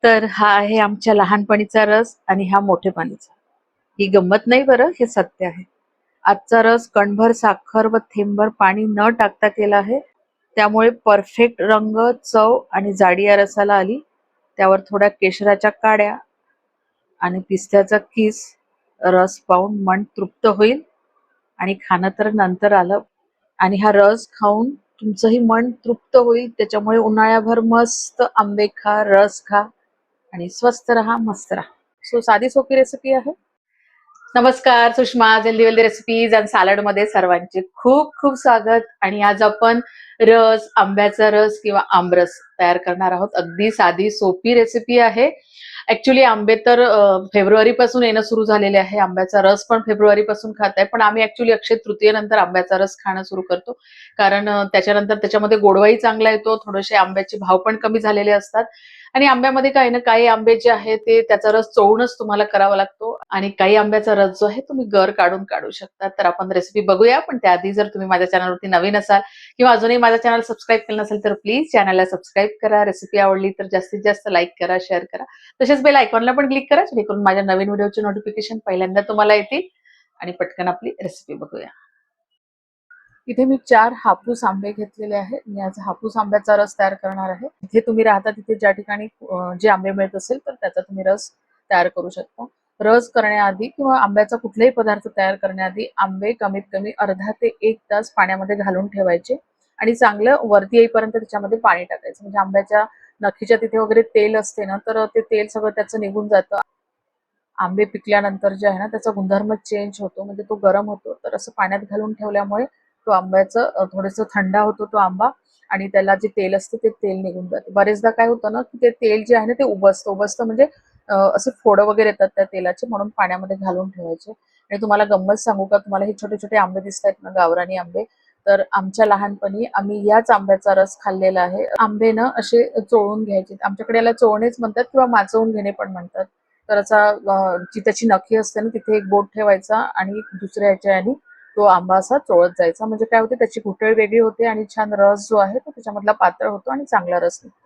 तर हा आहे आमच्या लहानपणीचा रस आणि हा मोठेपणीचा. ही गंमत नाही बरं, हे सत्य आहे. आजचा रस कणभर साखर व थेंबभर पाणी न टाकता केला आहे. त्यामुळे परफेक्ट रंग, चव आणि जाडी या रसाला आली. त्यावर थोड्या केशराच्या काड्या आणि पिस्त्याचा किस. रस पाहून मन तृप्त होईल आणि खाणं तर नंतर आलं. आणि हा रस खाऊन तुमचंही मन तृप्त होईल. त्याच्यामुळे उन्हाळ्याभर मस्त आंबे खा, रस खा आणि स्वस्त राहा, मस्त राहा. सो साधी सोपी रेसिपी आहे. नमस्कार, Sushma healthy wealthy recipes and salad मध्ये सर्वांचे खूप खूप स्वागत. आणि आज आपण आंब्याचा रस किंवा आमरस तयार करणार आहोत. अगदी साधी सोपी रेसिपी आहे. ऍक्च्युली आंबे तर फेब्रुवारी पासून येणं सुरू झालेले आहे. आंब्याचा रस पण फेब्रुवारी पासून खात आहे. पण आम्ही ऍक्च्युली अक्षय तृतीयेनंतर आंब्याचा रस खाणं सुरू करतो. कारण त्याच्यानंतर त्याच्यामध्ये गोडवाही चांगला येतो. थोडेसे आंब्याचे भाव पण कमी झालेले असतात. आणि आंब्यामध्ये काही ना काही आंबे जे आहे ते त्याचा रस चोळूनच तुम्हाला करावा लागतो. आणि काही आंब्याचा रस जो आहे तुम्ही गर काढून काढू शकता. तर आपण रेसिपी बघूया. पण त्याआधी जर तुम्ही माझ्या चॅनलवरती नवीन असाल किंवा अजूनही माझा चॅनल सबस्क्राईब केलं नसेल तर प्लीज चॅनलला सबस्क्राईब करा. रेसिपी आवडली तर जास्तीत जास्त लाईक करा, शेअर करा. तसेच बेल आयकॉनला पण क्लिक करा, जेणेकरून माझ्या नवीन व्हिडिओचे नोटिफिकेशन पहिल्यांदा तुम्हाला येतील. आणि पटकन आपली रेसिपी बघूया. इथे मी 4 हापूस आंबे घेतलेले आहेत. मी आज हापूस आंब्याचा रस तयार करणार आहे. इथे तुम्ही राहता तिथे ज्या ठिकाणी जे आंबे मिळत असेल तर त्याचा तुम्ही रस तयार करू शकता. रस करण्याआधी किंवा आंब्याचा कुठलाही पदार्थ तयार करण्याआधी आंबे कमीत कमी अर्धा ते 1 तास पाण्यामध्ये घालून ठेवायचे आणि चांगलं वरती येईपर्यंत त्याच्यामध्ये पाणी टाकायचं. म्हणजे आंब्याच्या नखीच्या तिथे वगैरे तेल असते ना, तर ते तेल सगळं त्याचं निघून जातं. आंबे पिकल्यानंतर जे आहे ना त्याचा गुणधर्म चेंज होतो, म्हणजे तो गरम होतो. तर असं पाण्यात घालून ठेवल्यामुळे तो आंब्याचं थोडंसं थंडा होतो तो आंबा आणि त्याला जे तेल असतं ते तेल निघून जाते. बरेचदा काय होतं ना की ते तेल जे आहे ना ते उबसतं म्हणजे असे फोडं वगैरे येतात त्या तेलाचे, म्हणून पाण्यामध्ये घालून ठेवायचे. आणि तुम्हाला गंमत सांगू का, तुम्हाला हे छोटे छोटे आंबे दिसत आहेत ना, गावरानी आंबे, तर आमच्या लहानपणी आम्ही याच आंब्याचा रस खाल्लेला आहे. आंबे ना असे चोळून घ्यायचे. आमच्याकडे याला चोळणेच म्हणतात किंवा माचवून घेणे पण म्हणतात. तर असा जी त्याची नखी असते ना तिथे एक बोट ठेवायचा आणि दुसऱ्या ह्याच्याने तो आंबा असा चोळत जायचा. म्हणजे काय होते, त्याची घुटळ वेगळी होते आणि छान रस जो आहे तो त्याच्यामधला पातळ होतो आणि चांगला रस निघतो.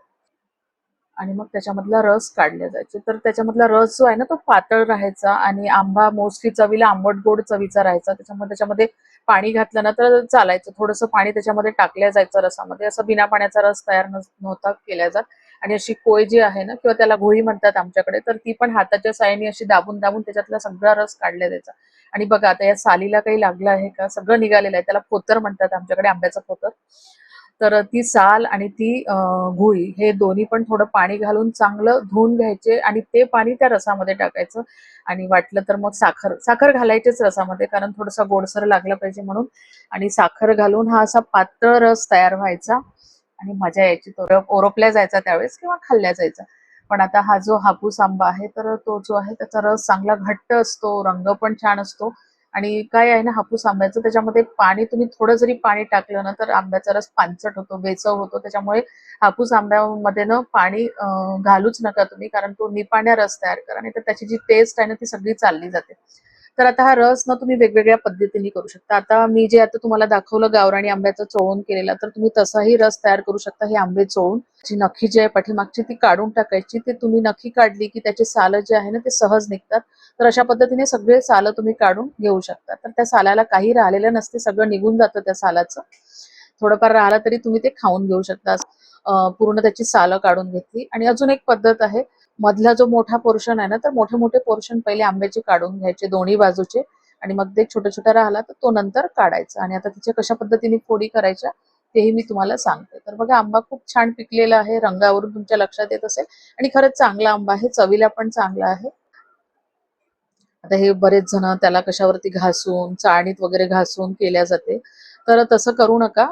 आणि मग त्याच्यामधला रस काढला जायचा. तर त्याच्यामधला रस जो आहे ना तो पातळ राहायचा आणि आंबा मोस्टली चवीला आंबट गोड चवीचा राहायचा. त्याच्यामध्ये पाणी घातलं ना तर चालायचं. थोडंसं पाणी त्याच्यामध्ये टाकलं जायचं रसामध्ये. असं बिना पाण्याचा रस तयार नव्हता केला जात. आणि अशी कोय जी आहे ना, किंवा त्याला घोळी म्हणतात आमच्याकडे, तर ती पण हाताच्या साहाय्याने अशी दाबून दाबून त्याच्यातला सगळा रस काढला जायचा. आणि बघा आता या सालीला काही लागलं आहे का, सगळं निघालेलं आहे. त्याला फोतर म्हणतात आमच्याकडे, आंब्याचं फोतर. तर ती साल आणि ती गुळी हे दोन्ही पण थोडं पाणी घालून चांगलं धुवून घ्यायचे आणि ते पाणी त्या रसामध्ये टाकायचं. आणि वाटलं तर मग साखर घालायचीच रसामध्ये, कारण थोडासा गोडसर लागला पाहिजे म्हणून. आणि साखर घालून हा असा पातळ रस तयार व्हायचा आणि मजा यायची. तो ओरपल्या जायचा त्यावेळेस किंवा खाल्ल्या जायचा. पण आता हा जो हापूस आंबा आहे तर तो जो आहे त्याचा रस चांगला घट्ट असतो, रंग पण छान असतो. आणि काय आहे ना हापूस आंब्याचं, त्याच्यामध्ये पाणी तुम्ही थोडं जरी पाणी टाकलं ना तर आंब्याचा रस पानचट होतो, बेचव होतो. त्याच्यामुळे हापूस आंब्यामध्ये ना पाणी घालूच नका तुम्ही, कारण तो निपाण्या रस तयार करा, नाही तर त्याची जी टेस्ट आहे ना ती सगळी चालली जाते. तर आता हा रस ना तुम्ही वेगवेगळ्या पद्धतीने करू शकता. आता मी जे आता तुम्हाला दाखवलं गावरानी आंब्याचा चोळून केलेला, तर तुम्ही तसाही रस तयार करू शकता. हे आंबे चोळून जी नखी जी आहे पाठीमागची ती काढून टाकायची. ते तुम्ही नखी काढली की त्याचे सालं जे आहे ना ते सहज निघतात. तर अशा पद्धतीने सगळे सालं तुम्ही काढून घेऊ शकता. तर त्या सालाला काही राहिलेलं नसते, सगळं निघून जातं त्या सालाचं. थोडंफार राहिलं तरी तुम्ही ते खाऊन घेऊ शकता. पूर्ण त्याची सालं काढून घेतली. आणि अजून एक पद्धत आहे, मधला जो मोठा पोर्शन आहे ना, तर मोठे मोठे पोर्शन पहिले आंब्याचे काढून घ्यायचे दोन्ही बाजूचे, आणि मग ते छोटा छोटा राहिला तर तो नंतर काढायचा. आणि आता तिच्या कशा पद्धतीने फोडी करायच्या तेही मी तुम्हाला सांगते. तर बघा, आंबा खूप छान पिकलेला आहे, रंगावरून तुमच्या लक्षात येत असेल. आणि खरंच चांगला आंबा आहे, चवीला पण चांगला आहे. आता हे बरेच जण त्याला कशावरती घासून, चाळणीत वगैरे घासून केल्या जाते. तर तसं करू नका.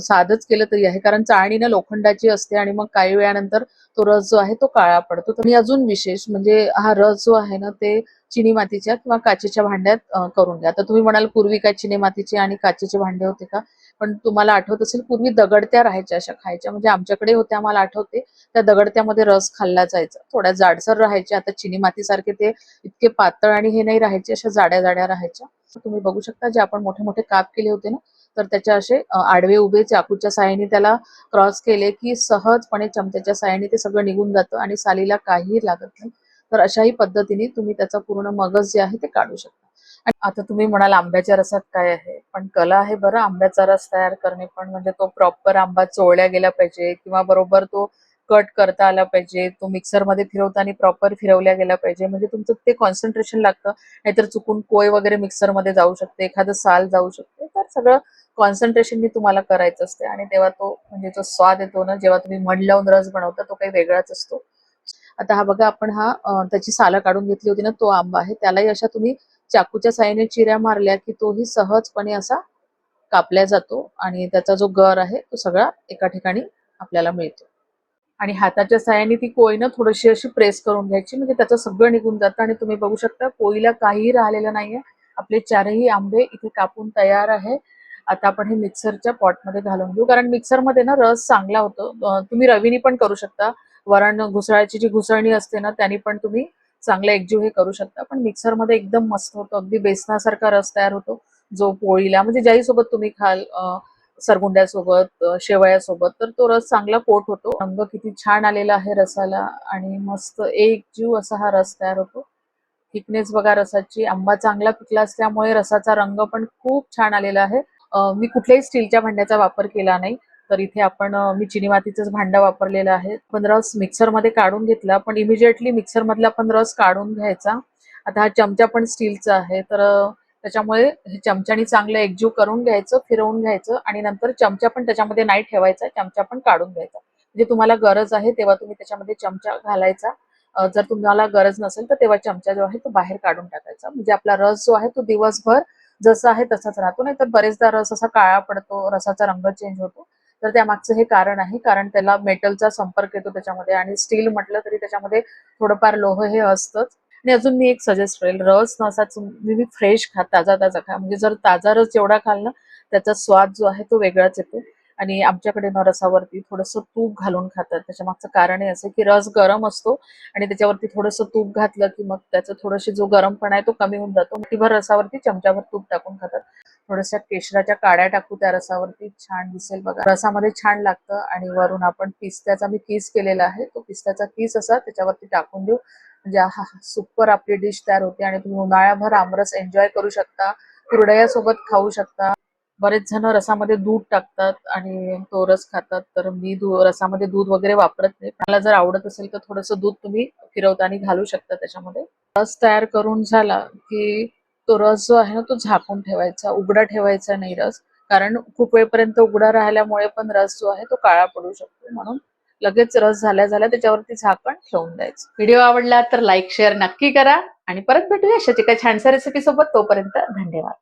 साधंच केलं तरी आहे, कारण चाळणी ना लोखंडाची असते आणि मग काही वेळानंतर तो रस जो आहे तो काळा पडतो. तर मी अजून विशेष म्हणजे हा रस जो आहे ना ते चिनी मातीच्या किंवा काचेच्या भांड्यात करून घ्या. आता तुम्ही म्हणाल पूर्वी काय चिनी मातीचे आणि काचेचे भांडे होते का? पण तुम्हाला आठवत असेल पूर्वी दगडत्या राहायच्या अशा खायच्या, म्हणजे आमच्याकडे होत्या, मला आठवते. त्या दगडत्यामध्ये रस खाल्ला जायचा. थोड्या जाडसर राहायच्या. आता चिनी मातीसारखे ते इतके पातळ आणि हे नाही राहायचे, अशा जाड्या जाड्या राहायच्या. तुम्ही बघू शकता जे आपण मोठे मोठे काप केले होते ना, तर त्याच्या असे आडवे उभे चाकूच्या साहाय्याने त्याला क्रॉस केले की सहजपणे चमच्याच्या साहाय्याने ते सगळं निघून जातं आणि सालीला काहीही लागत नाही. तर अशाही पद्धतीने तुम्ही त्याचा पूर्ण मगज जे आहे ते काढू शकता. आणि आता तुम्ही म्हणाल आंब्याच्या रसात काय आहे, पण कला आहे बरं आंब्याचा रस तयार करणे पण. म्हणजे तो प्रॉपर आंबा चोळला गेला पाहिजे किंवा बरोबर तो कट करता आला पाहिजे, तो मिक्सरमध्ये फिरवताना प्रॉपर फिरवल्या गेला पाहिजे, म्हणजे तुमचं ते कॉन्सन्ट्रेशन लागतं. नाहीतर चुकून कोय वगैरे मिक्सरमध्ये जाऊ शकते, एखादं साल जाऊ शकते. तर सगळं कॉन्सन्ट्रेशननी तुम्हाला करायचं असते आणि तेव्हा तो म्हणजे जो स्वाद येतो ना, जेव्हा तुम्ही मध लावून रस बनवता तो काही वेगळाच असतो. आता हा बघा आपण हा त्याची सालं काढून घेतली होती ना, तो आंबा आहे. त्यालाही अशा तुम्ही चाकूच्या साहाय्याने चिऱ्या मारल्या की तोही सहजपणे असा कापला जातो आणि त्याचा जो गर आहे तो सगळा एका ठिकाणी आपल्याला मिळतो. आणि हाताच्या साहाय्याने ती कोय ना थोडीशी अशी प्रेस करून घ्यायची, म्हणजे त्याचं सगळं निघून जातं आणि तुम्ही बघू शकता कोयीला काहीही राहिलेलं नाहीये. आपले चारही आंबे इथे कापून तयार आहे. आता आपण हे मिक्सरच्या पॉटमध्ये घालून घेऊ, कारण मिक्सरमध्ये ना रस चांगला होतो. तुम्ही रवीनी पण करू शकता. वरण घुसळायची जी घुसळणी असते ना त्यानी पण तुम्ही चांगलं एकजीव हे करू शकता. पण मिक्सरमध्ये एकदम मस्त होतो. अगदी बेसनासारखा रस तयार होतो, जो पोळीला म्हणजे ज्याही सोबत तुम्ही खाल, सरगुंड्यासोबत, शेवयासोबत, तर तो रस चांगला पोट होतो. रंग किती छान आलेला आहे रसाला आणि मस्त एकजीव असा हा रस तयार होतो. थिकनेस बघा रसाची. आंबा चांगला पिकला असल्यामुळे रसाचा रंग पण खूप छान आलेला आहे. मी कुठल्याही स्टीलच्या भांड्याचा वापर केला नाही. तर इथे आपण मी चिनी मातीचंच भांडं वापरलेलं आहे. पण रस मिक्सरमध्ये काढून घेतला, पण इमिजिएटली मिक्सरमधला पण रस काढून घ्यायचा. आता हा चमचा पण स्टीलचा आहे, तर त्याच्यामुळे हे चमच्यानी चांगलं एकजीव करून घ्यायचं, फिरवून घ्यायचं आणि नंतर चमचा पण त्याच्यामध्ये नाही ठेवायचा, चमचा पण काढून घ्यायचा. म्हणजे तुम्हाला गरज आहे तेव्हा तुम्ही त्याच्यामध्ये चमचा घालायचा. जर तुम्हाला गरज नसेल तर तेव्हा चमचा जो आहे तो बाहेर काढून टाकायचा. म्हणजे आपला रस जो आहे तो दिवसभर जसा आहे तसाच राहतो. नाही तर बरेचदा रस असा काळा पडतो, रसाचा रंग चेंज होतो. तर त्यामागचं हे कारण आहे. कारण त्याला मेटलचा संपर्क येतो त्याच्यामध्ये आणि स्टील म्हटलं तरी त्याच्यामध्ये थोडंफार लोह हे असतंच. आणि अजून मी एक सजेस्ट करेल, रस नसा तुम्ही फ्रेश खा, ताजा-ताजा खा. म्हणजे जर ताजा रस जेवढा खाल ना, त्याचा स्वाद जो आहे तो वेगळाच येतो. आणि आमच्याकडे ना रसावरती थोडंसं तूप घालून खातात. त्याच्यामागचं कारण हे असं की रस गरम असतो आणि त्याच्यावरती थोडंसं तूप घातलं की मग त्याचा थोडाशी जो गरमपणा आहे तो कमी होऊन जातो. मुठीभर रसावरती चमचाभर तूप टाकून खातात. थोड्याशा केशराच्या काड्या टाकू त्या रसावरती, छान दिसेल बघा. रसामध्ये छान लागतं. आणि वरून आपण पिस्त्याचा मी किस केलेला आहे. तो पिस्त्याचा किस असा त्याच्यावरती टाकून देऊ. म्हणजे आहा! सुपर आपली डिश तयार होते आणि तुम्ही उन्हाळ्याभर आमरस एन्जॉय करू शकता. कुरडयासोबत खाऊ शकता. बरेच जण रसामध्ये दूध टाकतात आणि तो रस खातात. तर मी रसामध्ये दूध वगैरे वापरत नाही. पण मला जर आवडत असेल तर थोडंसं दूध तुम्ही फिरवताना घालू शकता त्याच्यामध्ये. रस तयार करून झाला की तो रस जो आहे ना तो झाकून ठेवायचा, उघडा ठेवायचा नाही रस. कारण खूप वेळपर्यंत उघडा राहिल्यामुळे पण रस जो आहे तो काळा पडू शकतो. म्हणून लगेच रस झाल्या झाल्या त्याच्यावरती झाकण ठेवून द्यायचं. व्हिडिओ आवडला तर लाईक शेअर नक्की करा आणि परत भेटूया अशाच एका छानशा रेसिपी सोबत. तोपर्यंत धन्यवाद.